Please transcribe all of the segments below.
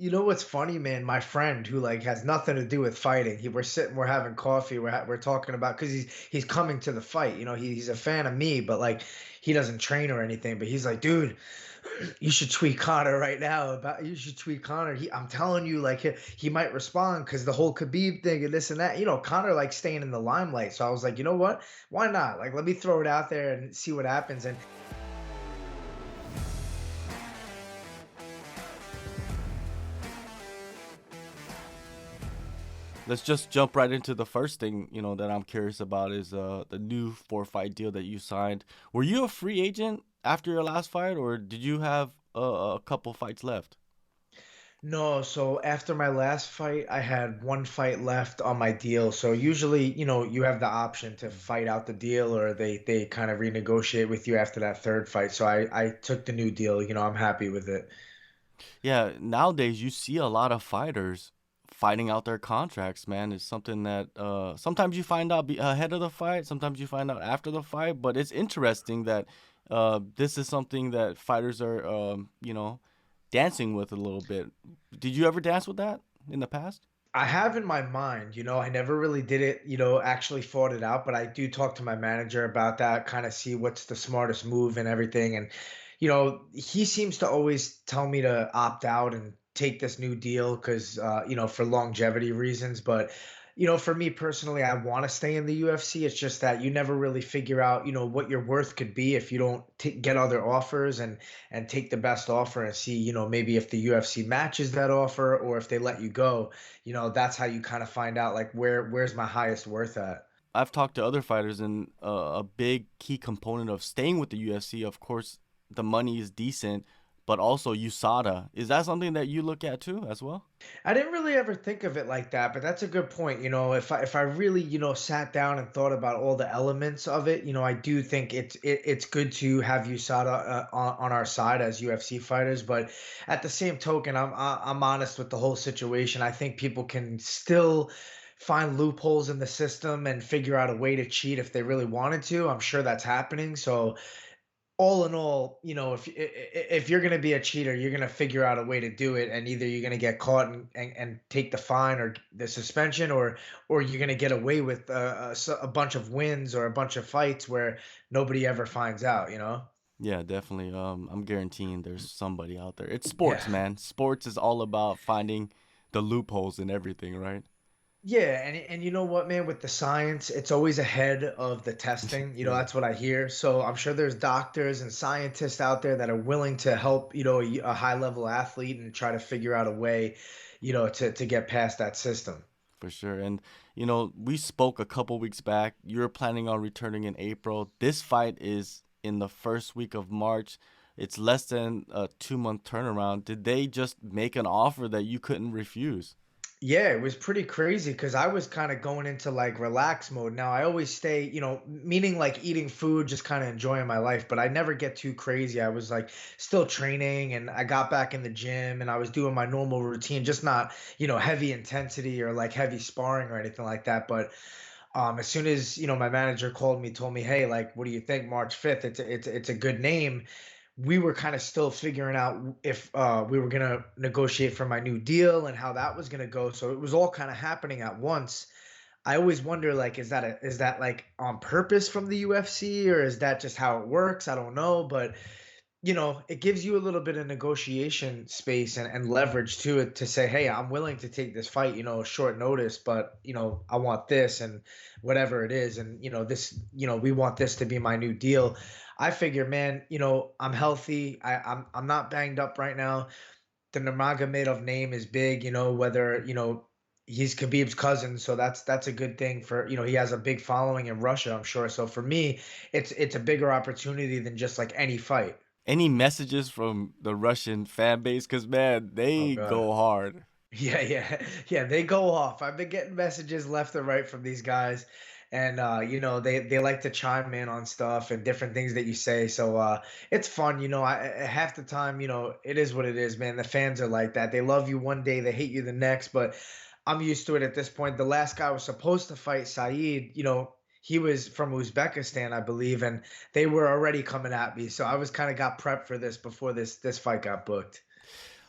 You know what's funny, man? My friend who like has nothing to do with fighting. We're sitting, we're having coffee, we're talking about because he's coming to the fight. He's a fan of me, but like he doesn't train or anything. But he's like, dude, you should tweet Connor right now. About you should tweet Connor. I'm telling you, like he might respond because the whole Khabib thing and this and that. Connor like staying in the limelight. So I was like, you know what? Why not? Like, let me throw it out there and see what happens. And Let's just jump right into the first thing, that I'm curious about is the new 4-fight deal that you signed. Were you a free agent after your last fight, or did you have a couple fights left? no, so after my last fight, I had one fight left on my deal. So usually, you have the option to fight out the deal or they kind of renegotiate with you after that third fight. So I took the new deal, I'm happy with it. Yeah, nowadays you see a lot of fighters fighting out their contracts, man. It's something that sometimes you find out ahead of the fight, sometimes you find out after the fight, but it's interesting that this is something that fighters are, dancing with a little bit. Did you ever dance with that in the past? I have in my mind, I never really did it, actually fought it out, but I do talk to my manager about that, kind of see what's the smartest move and everything. And, he seems to always tell me to opt out and take this new deal because, for longevity reasons. But, for me personally, I want to stay in the UFC. It's just that you never really figure out, what your worth could be if you don't get other offers and take the best offer and see, maybe if the UFC matches that offer or if they let you go. That's how you kind of find out like where's my highest worth at. I've talked to other fighters, and a big key component of staying with the UFC, of course, the money is decent, but also USADA. Is that something that you look at too, as well? I didn't really ever think of it like that, but that's a good point. If I really, sat down and thought about all the elements of it, I do think it's good to have USADA on our side as UFC fighters. But at the same token, I'm honest with the whole situation. I think people can still find loopholes in the system and figure out a way to cheat if they really wanted to. I'm sure that's happening. So all in all, if you're gonna be a cheater, you're gonna figure out a way to do it, and either you're gonna get caught and take the fine or the suspension, or you're gonna get away with a bunch of wins or a bunch of fights where nobody ever finds out. Yeah, definitely. I'm guaranteeing there's somebody out there. It's Yeah. sports, man. Sports is all about finding the loopholes in everything, right? Yeah, and you know what, man, with the science, it's always ahead of the testing. Yeah. That's what I hear. So I'm sure there's doctors and scientists out there that are willing to help, a high level athlete and try to figure out a way, to get past that system. For sure. And, we spoke a couple weeks back. You're planning on returning in April. This fight is in the first week of March. It's less than a 2-month turnaround. Did they just make an offer that you couldn't refuse? Yeah, it was pretty crazy because I was kind of going into like relax mode. Now I always stay, meaning like eating food, just kind of enjoying my life, but I never get too crazy. I was like still training and I got back in the gym and I was doing my normal routine, just not, heavy intensity or like heavy sparring or anything like that. But as soon as, my manager called me, told me, hey, like, what do you think? March 5th, it's a good name. We were kind of still figuring out if we were gonna negotiate for my new deal and how that was gonna go. So it was all kind of happening at once. I always wonder, like, is that like on purpose from the UFC or is that just how it works? I don't know, but it gives you a little bit of negotiation space and leverage to it to say, hey, I'm willing to take this fight, short notice, but I want this and whatever it is, and this, we want this to be my new deal. I figure, man, I'm healthy. I'm not banged up right now. The Nurmagomedov name is big, whether he's Khabib's cousin, so that's a good thing for he has a big following in Russia, I'm sure. So for me, it's a bigger opportunity than just like any fight. Any messages from the Russian fan base? Because, man, Oh they God. go hard. Yeah, yeah, yeah. They go off. I've been getting messages left and right from these guys, and they like to chime in on stuff and different things that you say. So it's fun. Half the time, it is what it is, man. The fans are like that. They love you one day, they hate you the next. But I'm used to it at this point. The last guy was supposed to fight Saeed. He was from Uzbekistan, I believe, and they were already coming at me. So I was kind of got prepped for this before this fight got booked.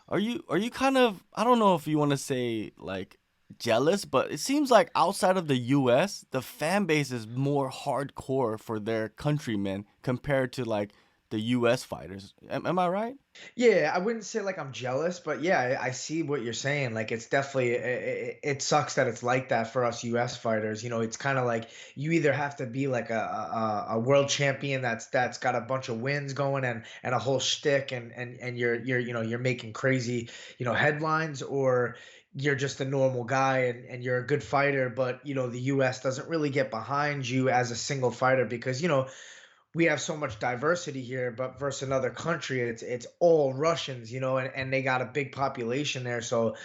Are you kind of, I don't know if you want to say like jealous, but it seems like outside of the US, the fan base is more hardcore for their countrymen compared to like the US fighters. Am I right? Yeah, I wouldn't say like I'm jealous, but yeah, I see what you're saying. Like it's definitely it sucks that it's like that for us US fighters. You know, it's kind of like you either have to be like a world champion that's got a bunch of wins going and a whole shtick and you're you're making crazy, headlines, or you're just a normal guy and you're a good fighter, but the US doesn't really get behind you as a single fighter because we have so much diversity here, but versus another country, it's all Russians, and they got a big population there. So,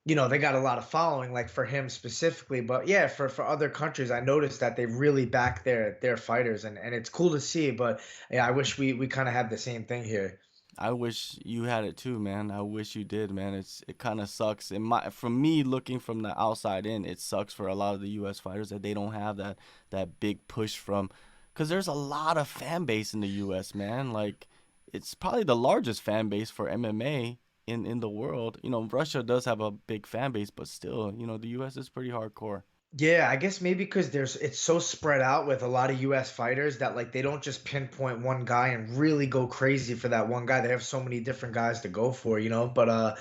they got a lot of following, like for him specifically. But yeah, for other countries, I noticed that they really back their fighters, and it's cool to see. But yeah, I wish we kind of had the same thing here. I wish you had it too, man. I wish you did, man. It kind of sucks. From me looking from the outside in, it sucks for a lot of the US fighters that they don't have that big push from, cuz there's a lot of fan base in the US, man. Like it's probably the largest fan base for MMA in the world. Russia does have a big fan base, but still, the US is pretty hardcore. Yeah, I guess maybe because it's so spread out with a lot of US fighters that like they don't just pinpoint one guy and really go crazy for that one guy. They have so many different guys to go for, but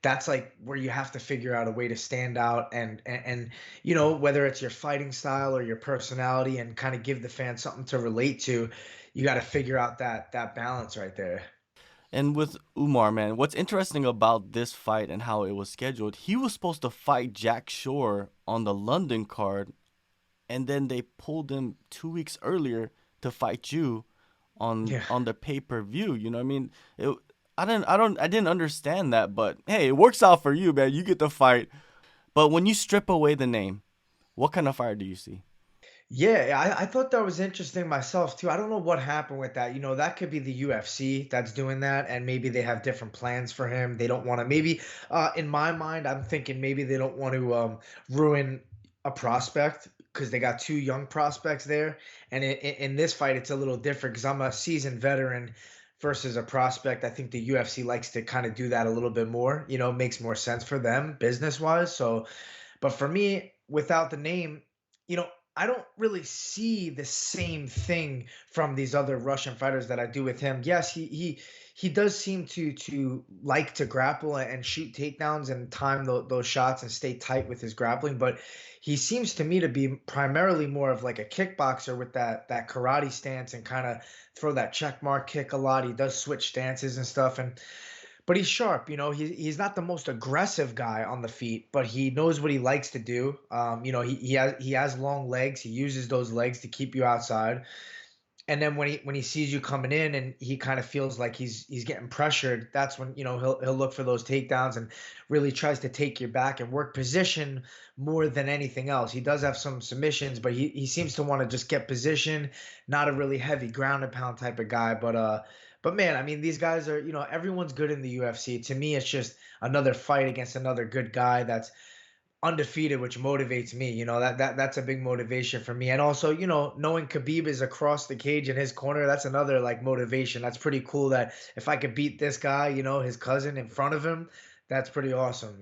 that's like where you have to figure out a way to stand out and whether it's your fighting style or your personality and kind of give the fans something to relate to, you got to figure out that balance right there. And with Umar, man, what's interesting about this fight and how it was scheduled, he was supposed to fight Jack Shore on the London card, and then they pulled him 2 weeks earlier to fight you on Yeah. on the pay-per-view. You know what I mean? I didn't understand that, but hey, it works out for you, man. You get the fight. But when you strip away the name, what kind of fight do you see? Yeah, I thought that was interesting myself too. I don't know what happened with that. That could be the UFC that's doing that, and maybe they have different plans for him. They don't want to. Maybe, in my mind, I'm thinking maybe they don't want to ruin a prospect because they got two young prospects there. And in this fight, it's a little different because I'm a seasoned veteran versus a prospect. I think the UFC likes to kind of do that a little bit more. Makes more sense for them business wise. So, but for me, without the name, you know, I don't really see the same thing from these other Russian fighters that I do with him. Yes, he does seem to like to grapple and shoot takedowns and time those shots and stay tight with his grappling, but he seems to me to be primarily more of like a kickboxer with that karate stance and kind of throw that check mark kick a lot. He does switch stances and stuff, and but he's sharp. He's not the most aggressive guy on the feet, but he knows what he likes to do. He has long legs. He uses those legs to keep you outside. And then when he sees you coming in and he kind of feels like he's getting pressured, that's when he'll look for those takedowns and really tries to take your back and work position more than anything else. He does have some submissions, but he seems to want to just get position, not a really heavy ground and pound type of guy. But man, I mean, these guys are, everyone's good in the UFC. To me, it's just another fight against another good guy that's undefeated, which motivates me. That's a big motivation for me. And also, knowing Khabib is across the cage in his corner, that's another like motivation. That's pretty cool that if I could beat this guy, his cousin in front of him, that's pretty awesome.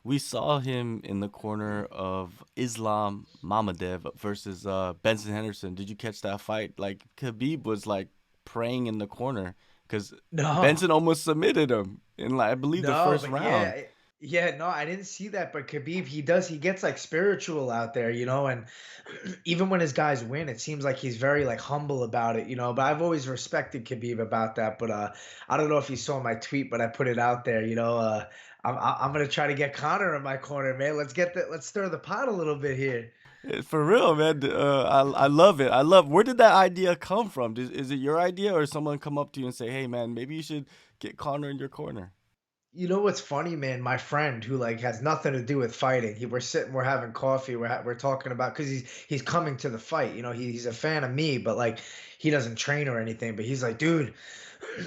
We saw him in the corner of Islam Mamadev versus Benson Henderson. Did you catch that fight? Like Khabib was like praying in the corner because No. Benson almost submitted him in like I believe the No, first but yeah, round. yeah, no, I didn't see that. But Khabib, he gets like spiritual out there, and even when his guys win, it seems like he's very like humble about it. But I've always respected Khabib about that. But I don't know if you saw my tweet, but I put it out there. I'm gonna try to get Connor in my corner, man. Let's stir the pot a little bit here. For real, man. I love it. I love. Where did that idea come from? Is it your idea or someone come up to you and say, "Hey, man, maybe you should get Connor in your corner"? You know what's funny, man? My friend who like has nothing to do with fighting. We're having coffee. We're talking about because he's coming to the fight. He's a fan of me, but like he doesn't train or anything. But he's like, dude,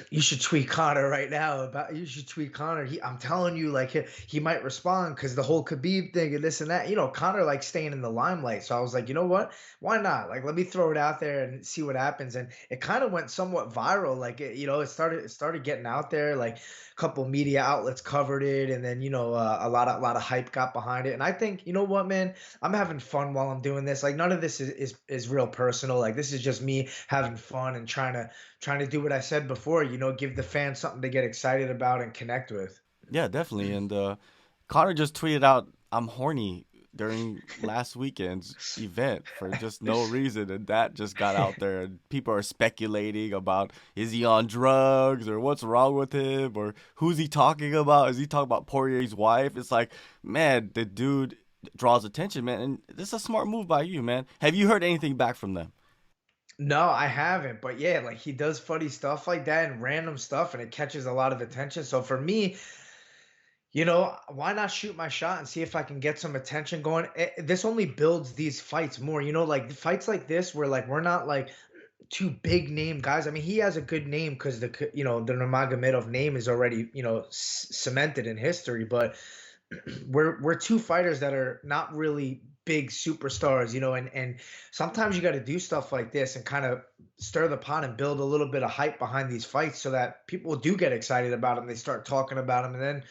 You should tweet Connor right now about you should tweet Connor. I'm telling you, like he might respond because the whole Khabib thing and this and that. Connor like staying in the limelight. So I was like, you know what? Why not? Like, let me throw it out there and see what happens. And it kind of went somewhat viral. Like, it started getting out there. Like, a couple media outlets covered it, and then a lot of hype got behind it. And I think, you know what, man, I'm having fun while I'm doing this. Like, none of this is real personal. Like, this is just me having fun and trying to do what I said before, give the fans something to get excited about and connect with. Yeah, definitely. And Connor just tweeted out, "I'm horny" during last weekend's event for just no reason, and that just got out there, and people are speculating about is he on drugs or what's wrong with him or who's he talking about? Is he talking about Poirier's wife? It's like, man, the dude draws attention, man, and this is a smart move by you, man. Have you heard anything back from them? No, I haven't, but yeah, like he does funny stuff like that and random stuff, and it catches a lot of attention. So for me, why not shoot my shot and see if I can get some attention going? This only builds these fights more, like fights like this where like we're not like two big name guys. I mean, he has a good name because the Nurmagomedov name is already, cemented in history, but we're two fighters that are not really big superstars, and sometimes you got to do stuff like this and kind of stir the pot and build a little bit of hype behind these fights so that people do get excited about them. They start talking about them, and then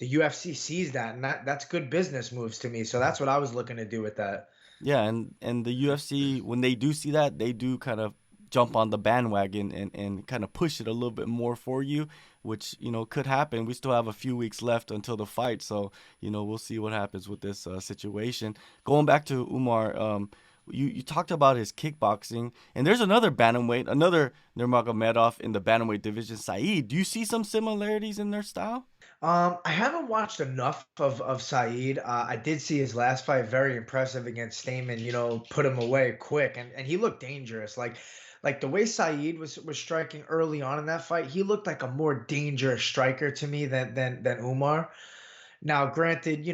the UFC sees that, and that's good business moves to me. So that's what I was looking to do with that. Yeah, and the UFC, when they do see that, they do kind of jump on the bandwagon and kind of push it a little bit more for you, which, could happen. We still have a few weeks left until the fight, so, we'll see what happens with this situation. Going back to Umar, you talked about his kickboxing, and there's another bantamweight, another Nurmagomedov in the bantamweight division, Saeed. Do you see some similarities in their style? I haven't watched enough of Saeed. I did see his last fight, very impressive against Stamen. Put him away quick, and he looked dangerous. Like the way Saeed was striking early on in that fight, he looked like a more dangerous striker to me than Umar. Now, granted,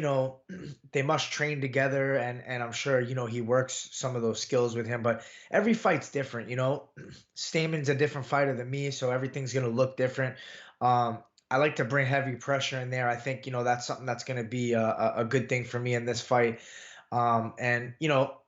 they must train together, and I'm sure he works some of those skills with him. But every fight's different. Stamen's a different fighter than me, so everything's gonna look different. I like to bring heavy pressure in there. I think that's something that's gonna be a good thing for me in this fight. And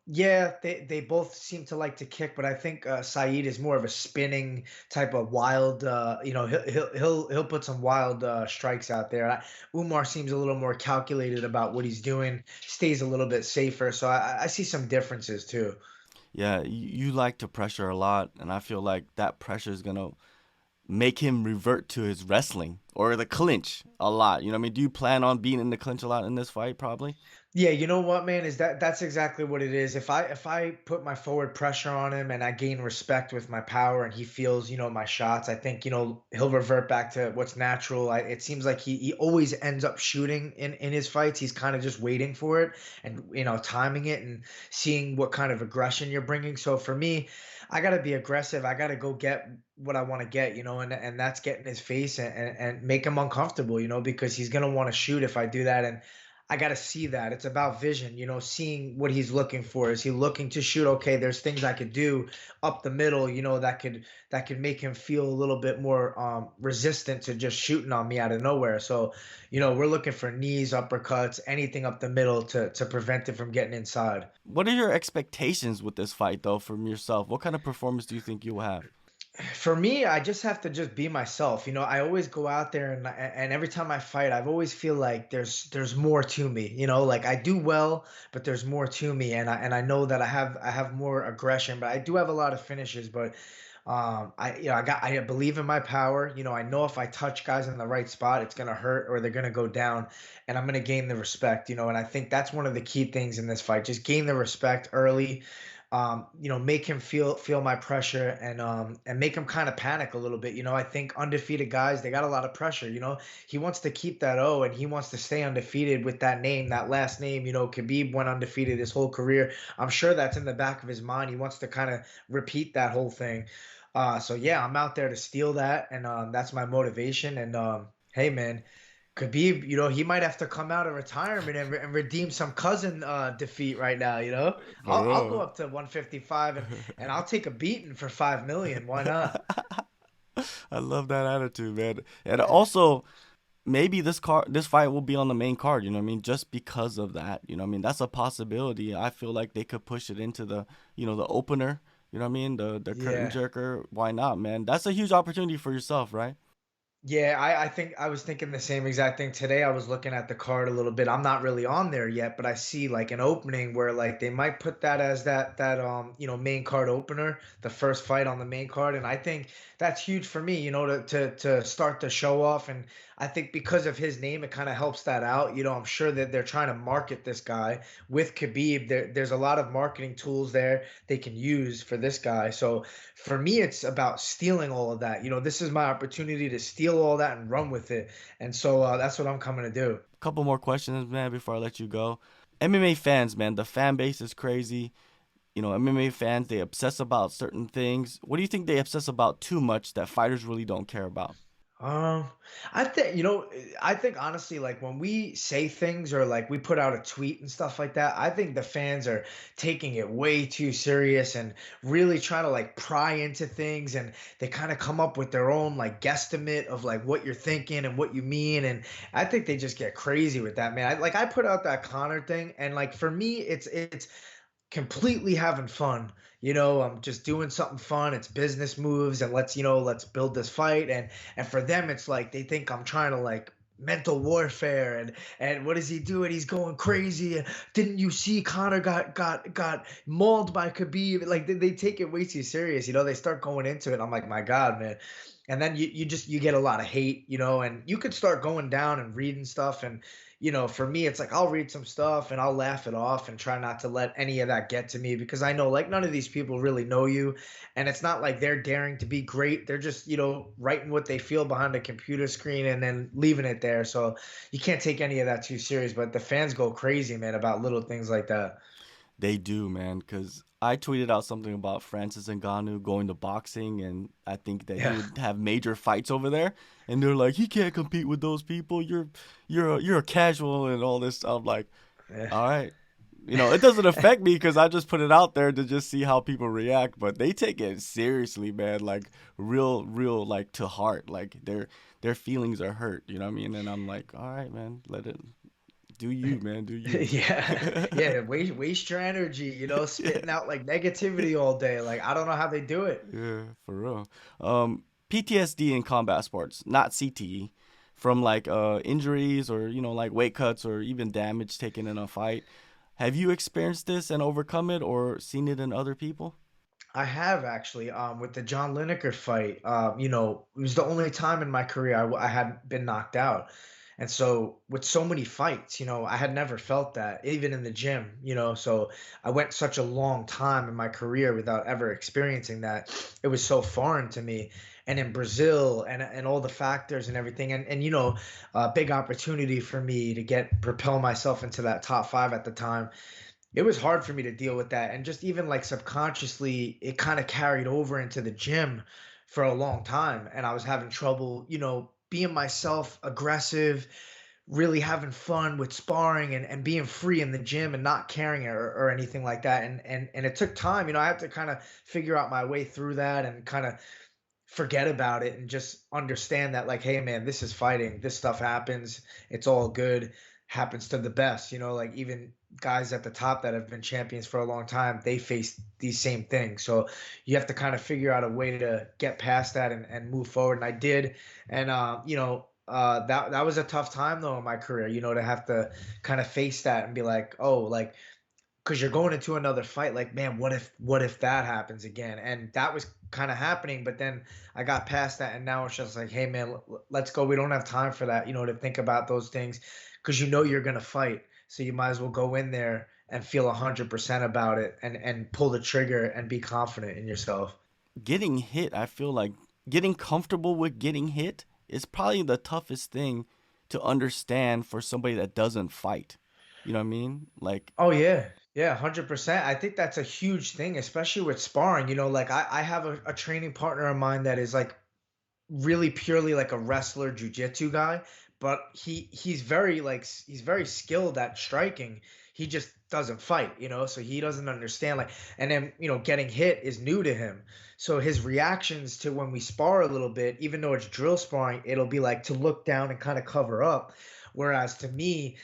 yeah, they both seem to like to kick, but I think Saeed is more of a spinning type of wild. He'll put some wild strikes out there. Umar seems a little more calculated about what he's doing, stays a little bit safer. So I see some differences too. Yeah, you like to pressure a lot, and I feel like that pressure is gonna make him revert to his wrestling or the clinch a lot. I mean, do you plan on being in the clinch a lot in this fight? Probably. Yeah, you know what, man, is that's exactly what it is. If I put my forward pressure on him and I gain respect with my power and he feels, my shots, I think, he'll revert back to what's natural. It seems like he always ends up shooting in his fights. He's kind of just waiting for it and, timing it and seeing what kind of aggression you're bringing. So for me, I got to be aggressive. I got to go get what I want to get, and that's get in his face and make him uncomfortable, because he's going to want to shoot if I do that. And I got to see that. It's about vision, seeing what he's looking for. Is he looking to shoot? Okay, there's things I could do up the middle, that could make him feel a little bit more resistant to just shooting on me out of nowhere. So, we're looking for knees, uppercuts, anything up the middle to prevent it from getting inside. What are your expectations with this fight, though, from yourself? What kind of performance do you think you will have? For me, I just have to just be myself. I always go out there and every time I fight, I've always feel like there's more to me. Like I do well, but there's more to me, and I know that I have more aggression, but I do have a lot of finishes. But I believe in my power. I know if I touch guys in the right spot, it's gonna hurt or they're gonna go down, and I'm gonna gain the respect. And I think that's one of the key things in this fight. Just gain the respect early, make him feel my pressure and make him kind of panic a little bit. I think undefeated guys, they got a lot of pressure. He wants to keep that O and he wants to stay undefeated with that name, that last name. Khabib went undefeated his whole career. I'm sure that's in the back of his mind. He wants to kind of repeat that whole thing. So yeah, I'm out there to steal that, and that's my motivation. And hey, man, Khabib, he might have to come out of retirement and redeem some cousin defeat right now. For I'll go real. up to 155 and I'll take a beating for 5 million. Why not? I love that attitude, man. And also, maybe this fight will be on the main card, you know what I mean? Just because of that, you know what I mean? That's a possibility. I feel like they could push it into the, the opener, you know what I mean? The curtain Yeah. jerker. Why not, man? That's a huge opportunity for yourself, right? Yeah, I think I was thinking the same exact thing today. I was looking at the card a little bit. I'm not really on there yet, but I see like an opening where like they might put that as that main card opener, the first fight on the main card, and I think that's huge for me, to start the show off. And I think because of his name, it kind of helps that out. I'm sure that they're trying to market this guy with Khabib. There's a lot of marketing tools there they can use for this guy. So for me, it's about stealing all of that. This is my opportunity to steal all that and run with it. And so that's what I'm coming to do. Couple more questions, man, before I let you go. MMA fans, man, the fan base is crazy. MMA fans, they obsess about certain things. What do you think they obsess about too much that fighters really don't care about? Um, I think honestly, like when we say things or like we put out a tweet and stuff like that, I think the fans are taking it way too serious and really trying to like pry into things, and they kind of come up with their own like guesstimate of like what you're thinking and what you mean. And I think they just get crazy with that, man. I put out that Connor thing, and like for me, it's completely having fun. I'm just doing something fun. It's business moves, and let's build this fight. And for them, it's like they think I'm trying to like mental warfare. And what is he doing? He's going crazy. And didn't you see Connor got mauled by Khabib? Like they take it way too serious. They start going into it. I'm like, my God, man. And then you get a lot of hate, and you could start going down and reading stuff. And for me, it's like I'll read some stuff and I'll laugh it off and try not to let any of that get to me, because I know like none of these people really know you. And it's not like they're daring to be great. They're just, writing what they feel behind a computer screen and then leaving it there. So you can't take any of that too serious. But the fans go crazy, man, about little things like that. They do, man, because I tweeted out something about Francis Ngannou going to boxing, and I think that he Yeah. would have major fights over there. And they're like, he can't compete with those people. You're a casual and all this. I'm like, Yeah. all right. It doesn't affect me because I just put it out there to just see how people react. But they take it seriously, man. Like real, like to heart. Like their feelings are hurt. You know what I mean? And I'm like, all right, man, let it do you, man, do you. Yeah, yeah, waste your energy, Yeah. spitting out like negativity all day. Like I don't know how they do it. Yeah, for real. PTSD in combat sports, not CTE, from like injuries or like weight cuts or even damage taken in a fight. Have you experienced this and overcome it or seen it in other people? I have actually, with the John Lineker fight. It was the only time in my career I had been knocked out. And so with so many fights, I had never felt that, even in the gym. So I went such a long time in my career without ever experiencing that. It was so foreign to me. And in Brazil and all the factors and everything, and a big opportunity for me to propel myself into that top five at the time. It was hard for me to deal with that, and just even like subconsciously it kind of carried over into the gym for a long time, and I was having trouble, being myself, aggressive, really having fun with sparring, and being free in the gym and not caring or anything like that. And it took time. I had to kind of figure out my way through that and kind of forget about it and just understand that, like, hey man, this is fighting, this stuff happens, it's all good, happens to the best. Like even guys at the top that have been champions for a long time, they face these same things. So you have to kind of figure out a way to get past that and move forward, and I did. And that was a tough time though in my career, to have to kind of face that and be like, oh, like, because you're going into another fight, like, man, what if that happens again? And that was kind of happening, but then I got past that, and now it's just like, hey man, let's go. We don't have time for that, to think about those things, because you're gonna fight, so you might as well go in there and feel 100% about it, and pull the trigger and be confident in yourself. Getting hit, I feel like getting comfortable with getting hit is probably the toughest thing to understand for somebody that doesn't fight. You know what I mean? Like, Oh yeah. Yeah, 100%. I think that's a huge thing, especially with sparring. Like I have a training partner of mine that is like really purely like a wrestler jujitsu guy, but he's very skilled at striking. He just doesn't fight, so he doesn't understand, like, and then, getting hit is new to him. So his reactions to when we spar a little bit, even though it's drill sparring, it'll be like to look down and kind of cover up. Whereas to me,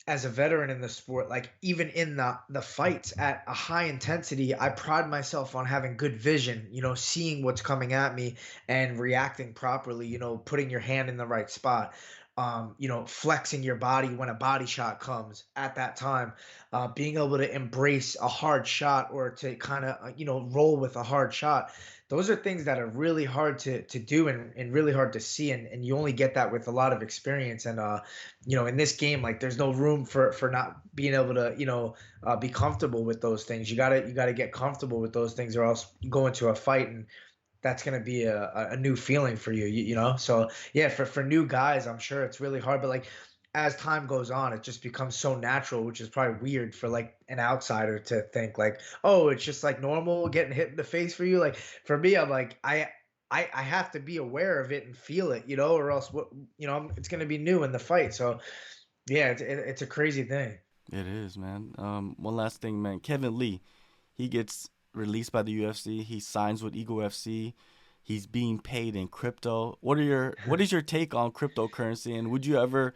as a veteran in the sport, like even in the fights at a high intensity, I pride myself on having good vision, seeing what's coming at me and reacting properly, putting your hand in the right spot, flexing your body when a body shot comes at that time, being able to embrace a hard shot or to kind of, roll with a hard shot. Those are things that are really hard to do and really hard to see. And you only get that with a lot of experience. And, in this game, like there's no room for not being able to, be comfortable with those things. You gotta get comfortable with those things, or else you go into a fight and that's gonna be a new feeling for you, So yeah, for new guys, I'm sure it's really hard, but like as time goes on, it just becomes so natural, which is probably weird for like an outsider to think like, oh, it's just like normal getting hit in the face for you. Like for me, I'm like, I have to be aware of it and feel it, or else what, it's gonna be new in the fight. So yeah, it's a crazy thing. It is, man. One last thing, man. Kevin Lee, he gets released by the UFC. He signs with Eagle FC. He's being paid in crypto. What is your take on cryptocurrency, and would you ever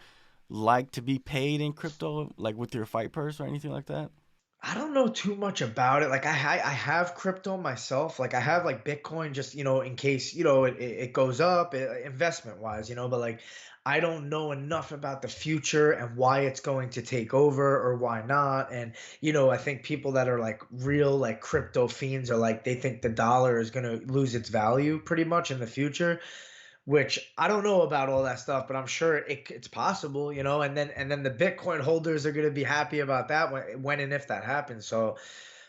like to be paid in crypto, like with your fight purse or anything like that? I don't know too much about it. Like I have crypto myself. Like I have like Bitcoin just, in case, it goes up, investment wise, but like I don't know enough about the future and why it's going to take over or why not. And, I think people that are like real like crypto fiends are like they think the dollar is going to lose its value pretty much in the future, which I don't know about all that stuff, but I'm sure it's possible, and then the Bitcoin holders are going to be happy about that when and if that happens. So,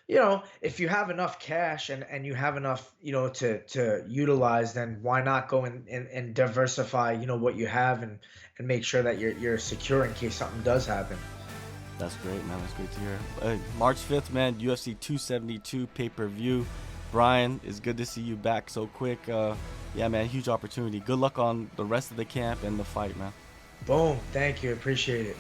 if you have enough cash and you have enough, to utilize, then why not go and diversify, what you have and make sure that you're secure in case something does happen. That's great, man. That's great to hear. March 5th, man, UFC 272 pay-per-view. Brian, it's good to see you back so quick. Yeah, man, huge opportunity. Good luck on the rest of the camp and the fight, man. Boom. Thank you. Appreciate it.